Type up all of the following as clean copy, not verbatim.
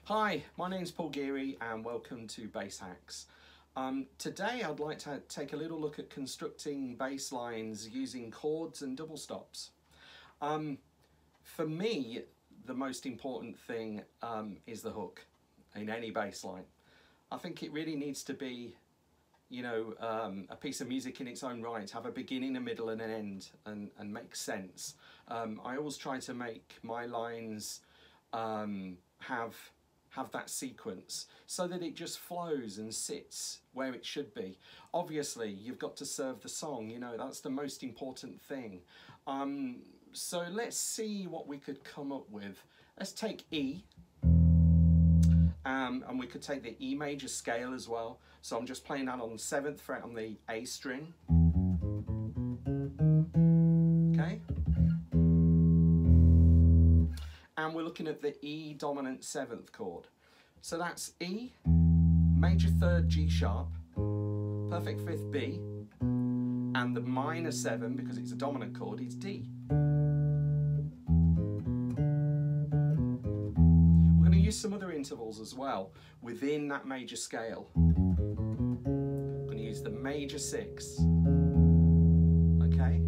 Hi, my name's Paul Geary and welcome to Bass Hacks. Today I'd like to take a little look at constructing bass lines using chords and double stops. For me, the most important thing is the hook in any bass line. I think it really needs to be, a piece of music in its own right, have a beginning, a middle and an end and make sense. I always try to make my lines have that sequence so that it just flows and sits where it should be. Obviously, you've got to serve the song, that's the most important thing. So let's see what we could come up with. Let's take E, and we could take the E major scale as well. So I'm just playing that on the 7th fret on the A string. Okay. And we're looking at the E dominant 7th chord. So that's E, major 3rd G sharp, perfect 5th B, and the minor 7, because it's a dominant chord, is D. We're going to use some other intervals as well within that major scale. We're going to use the major 6, okay?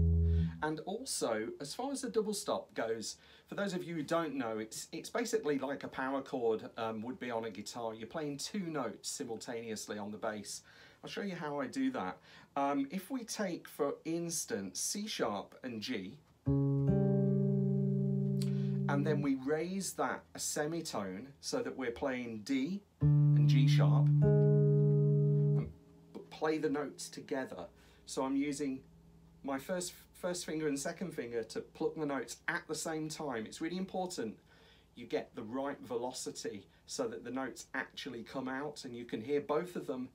And also, as far as the double stop goes, for those of you who don't know, it's basically like a power chord would be on a guitar. You're playing 2 notes simultaneously on the bass. I'll show you how I do that. If we take, for instance, C sharp and G, and then we raise that a semitone so that we're playing D and G sharp, and play the notes together. So I'm using my first finger and second finger to pluck the notes at the same time. It's really important you get the right velocity so that the notes actually come out and you can hear both of them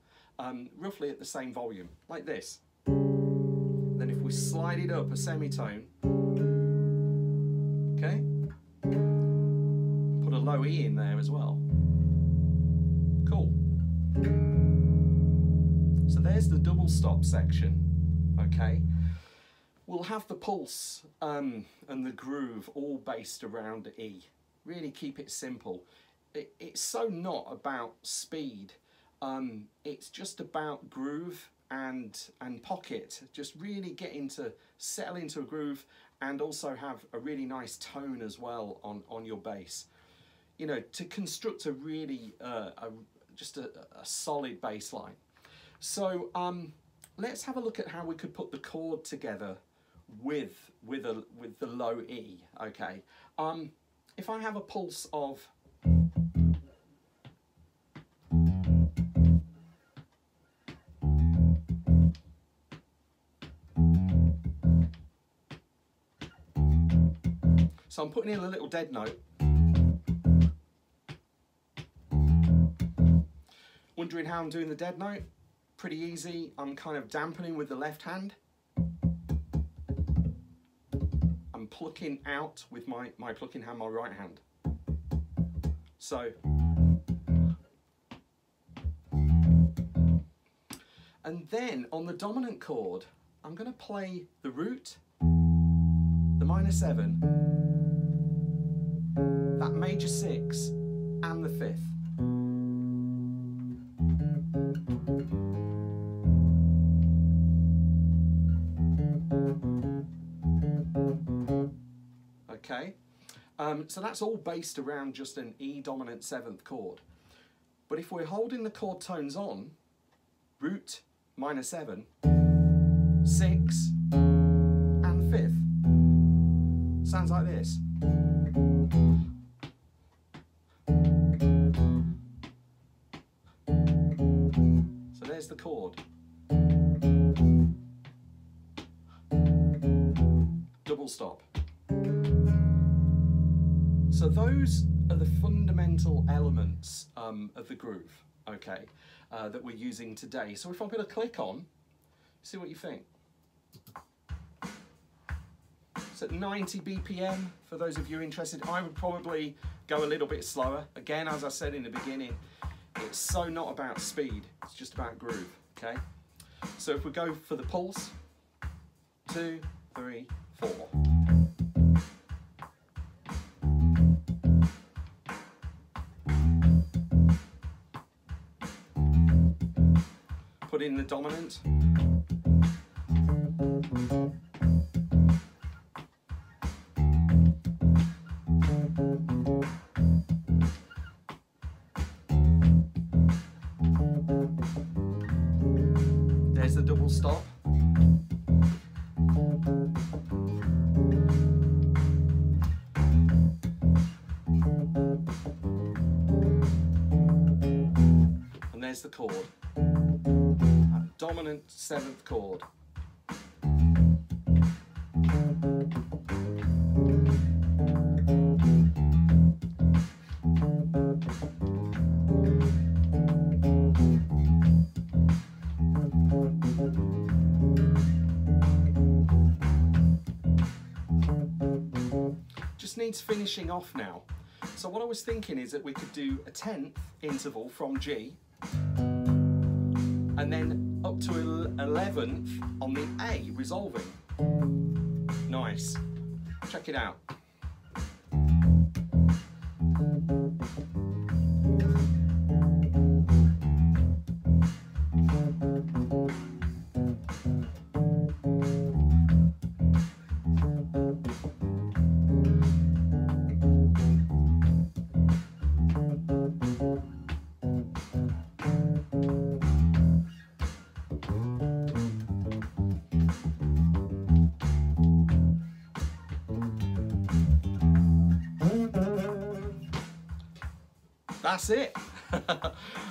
roughly at the same volume, like this. Then if we slide it up a semitone, okay, put a low E in there as well. Cool. So there's the double stop section, okay. We'll have the pulse and the groove all based around E. Really keep it simple. It's so not about speed. It's just about groove and pocket. Just really getting to settle into a groove and also have a really nice tone as well on your bass. To construct a really just a solid bass line. So let's have a look at how we could put the chord together with the low E, okay. If I have a pulse of so I'm putting in a little dead note. Wondering how I'm doing the dead note? Pretty easy. I'm kind of dampening with the left hand. I'm plucking out with my plucking hand, my right hand. So, and then on the dominant chord, I'm going to play the root, the minor 7, that major 6, and the 5th. Okay, so that's all based around just an E dominant 7th chord. But if we're holding the chord tones on, root, minor 7, 6, and 5th, sounds like this. So there's the chord. Double stop. So those are the fundamental elements of the groove, okay, that we're using today. So if I put a click on, see what you think. It's at 90 BPM, for those of you interested. I would probably go a little bit slower. Again, as I said in the beginning, it's so not about speed, it's just about groove, okay? So if we go for the pulse, 2, 3, 4. in the dominant. There's the double stop. And there's the chord. That dominant 7th chord. Just needs finishing off now. So what I was thinking is that we could do a 10th interval from G, and then up to 11th on the A, resolving. Nice. Check it out. That's it.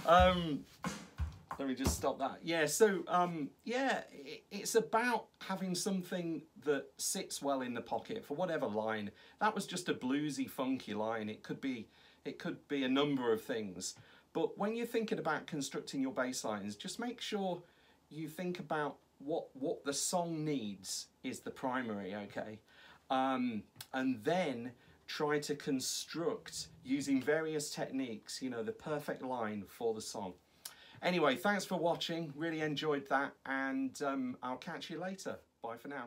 Let me just stop that. Yeah, so yeah, it's about having something that sits well in the pocket for whatever line. That was just a bluesy, funky line. It could be a number of things. But when you're thinking about constructing your bass lines, just make sure you think about what the song needs is the primary, okay? And then try to construct, using various techniques, you know, the perfect line for the song. Anyway, thanks for watching. Really enjoyed that, and I'll catch you later. Bye for now.